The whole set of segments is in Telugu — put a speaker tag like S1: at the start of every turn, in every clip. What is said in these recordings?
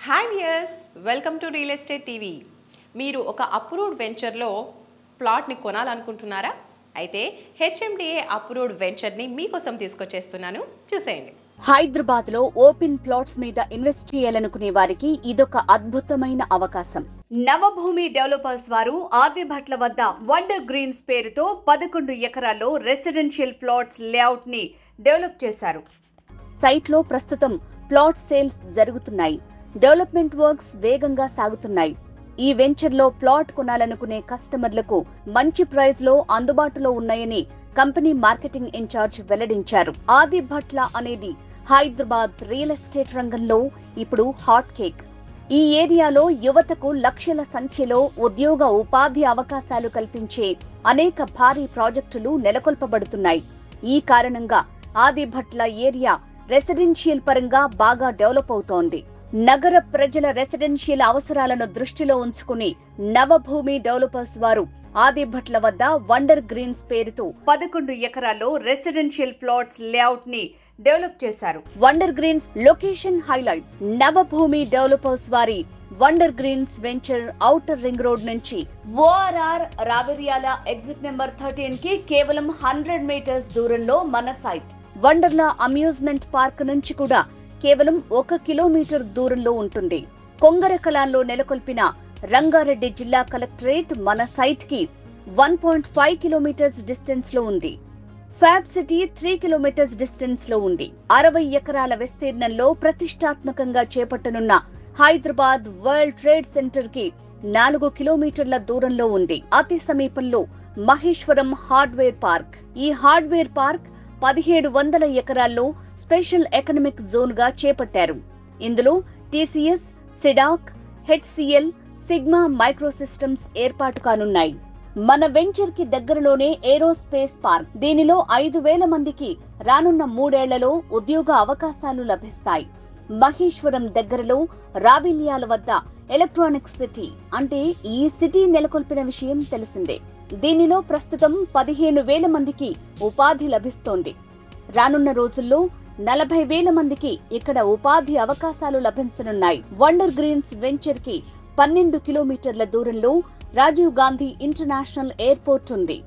S1: Hi viewers, welcome to real estate TV. మీరు ఒక అప్రూవ్డ్ వెంచర్లో ప్లాట్ని కొనాలనుకుంటున్నారా? అయితే హెచ్ఎండిఏ అప్రూవ్డ్ వెంచర్ని మీకోసం తీసుకొచ్చేస్తున్నాను, చూసేయండి.
S2: హైదరాబాద్లో ఓపెన్ ప్లాట్స్ మీద ఇన్వెస్ట్ చేయాలనుకునే వారికి ఇదొక అద్భుతమైన అవకాశం. నవభూమి డెవలపర్స్ వారు ఆదిభట్ల వద్ద వండర్ గ్రీన్స్ పేరుతో 11 ఎకరాల్లో రెసిడెన్షియల్ ప్లాట్స్ లేఅవుట్ ని డెవలప్ చేశారు. సైట్లో ప్రస్తుతం ప్లాట్ సేల్స్ జరుగుతున్నాయి. డెవలప్మెంట్ వర్క్స్ వేగంగా సాగుతున్నాయి. ఈ వెంచర్లో ప్లాట్ కొనాలనుకునే కస్టమర్లకు మంచి ప్రైస్ లో అందుబాటులో ఉన్నాయని కంపెనీ మార్కెటింగ్ ఇన్ఛార్జ్ వెల్లడించారు. ఆదిభట్ల అనేది హైదరాబాద్ రియల్ ఎస్టేట్ రంగంలో ఇప్పుడు హాట్ కేక్. ఈ ఏరియాలో యువతకు లక్షల సంఖ్యలో ఉద్యోగ ఉపాధి అవకాశాలు కల్పించే అనేక భారీ ప్రాజెక్టులు నెలకొల్పబడుతున్నాయి. ఈ కారణంగా ఆదిభట్ల ఏరియా రెసిడెన్షియల్ పరంగా బాగా డెవలప్ అవుతోంది. నగర ప్రజల రెసిడెన్షియల్ అవసరాలను దృష్టిలో ఉంచుకుని నవభూమి డెవలపర్స్ వారు ఆదిభట్ల వద్ద వండర్ గ్రీన్స్ పేరుతో 11 ఎకరాల్లో రెసిడెన్షియల్ ప్లాట్స్ లేఅవుట్ ని డెవలప్ చేశారు. Wonder Greens location highlights. Navabhoomi developers వారి Wonder Greens venture outer ring road నుంచి ఓఆర్ఆర్ రావిర్యాల ఎగ్జిట్ నెంబర్ 13 కి కేవలం 100 మీటర్స్ దూరంలో మన సైట్. వండర్లా అమ్యూజ్మెంట్ పార్క్ నుంచి కూడా కేవలం 1 కిలోమీటర్ దూరంలో ఉంటుంది. కొంగరకలాల్లో నెలకొల్పిన రంగారెడ్డి జిల్లా కలెక్టరేట్ మన సైట్ కి 1.5 కిలోమీటర్స్ డిస్టెన్స్ లో ఉంది. ఫ్యాబ్ సిటీ 3 కిలోమీటర్స్ డిస్టెన్స్ లో ఉంది. 60 ఎకరాల విస్తీర్ణంలో ప్రతిష్టాత్మకంగా చేపట్టనున్న హైదరాబాద్ వరల్డ్ ట్రేడ్ సెంటర్ కి 4 కిలోమీటర్ల దూరంలో ఉంది. అతి సమీపంలో మహేశ్వరం హార్డ్వేర్ పార్క్. ఈ హార్డ్వేర్ పార్క్ 1700 ఎకరాల్లో స్పెషల్ ఎకనామిక్ జోన్ గా చేపట్టారు. ఇందులో టీసీఎస్, సిడాక్, హెచ్సిఎల్, సిగ్మా మైక్రోసిస్టమ్స్ ఏర్పాటు కానున్నాయి. మన వెంచర్ కి దగ్గరలోనే ఏరోస్పేస్ పార్క్. దీనిలో 5000 మందికి రానున్న 3 ఏళ్లలో ఉద్యోగ అవకాశాలు లభిస్తాయి. మహేశ్వరం దగ్గరలో రావిల్యాల వద్ద ఎలక్ట్రానిక్ సిటీ అంటే ఈ సిటీ నెలకొల్పిన విషయం తెలిసిందే. దీనిలో ప్రస్తుతం 15,000 మందికి ఉపాధి లభిస్తోంది. రానున్న రోజుల్లో 40,000 మందికి ఇక్కడ ఉపాధి అవకాశాలు లభించనున్నాయి. వండర్ గ్రీన్స్ వెంచర్ కి 12 కిలోమీటర్ల దూరంలో రాజీవ్ గాంధీ ఇంటర్నేషనల్ ఎయిర్పోర్ట్ ఉంది.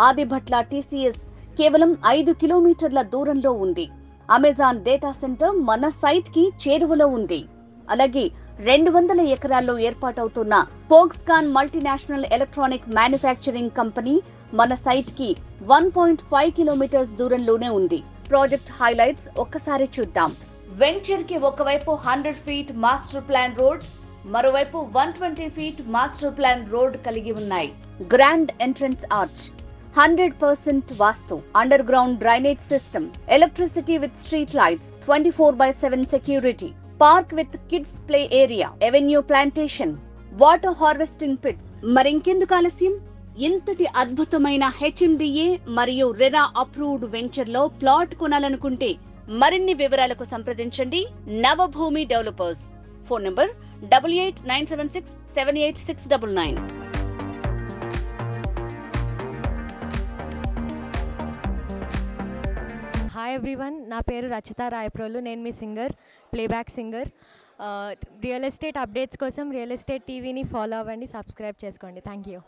S2: ఆదిభట్ల టీసీఎస్ కేవలం 5 కిలోమీటర్ల దూరంలో ఉంది. అమెజాన్ డేటా సెంటర్ మన సైట్ కి చేరువలో ఉంది. అలాగే 200 ఎకరాల్లో ఏర్పాటవుతున్న Foxconn multinational electronic manufacturing company మన సైట్ కి 1.5 కిలోమీటర్స్ దూరంలోనే ఉంది. ప్రాజెక్ట్ హైలైట్స్ ఒక్కసారి చూద్దాం. వెంచర్ కి ఒకవైపు 100 ఫీట్ మాస్టర్ ప్లాన్ రోడ్, మరోవైపు 120 ఫీట్ మాస్టర్ ప్లాన్ రోడ్ కలిగి ఉన్నాయి. Grand entrance arch, 100% vastu, underground drainage system, electricity with street lights, 24/7 security, park with kids play area, avenue plantation, water harvesting pits. మరింకెందుకు ఆలస్యం? ఇంతటి అద్భుతమైన హెచ్ఎండిఏ మరియు రెరా అప్రూవ్డ్ వెంచర్ లో ప్లాట్ కొనాలనుకుంటే మరిన్ని వివరాలకు సంప్రదించండి Navabhoomi developers. Phone number 8897678699.
S3: Hi everyone, నా పేరు రచిత రాయప్రోలు. నేను మీ singer, playback singer. Real estate updates కోసం రియల్ ఎస్టేట్ టీవీని ఫాలో అవ్వండి, సబ్స్క్రైబ్ చేసుకోండి. Thank you.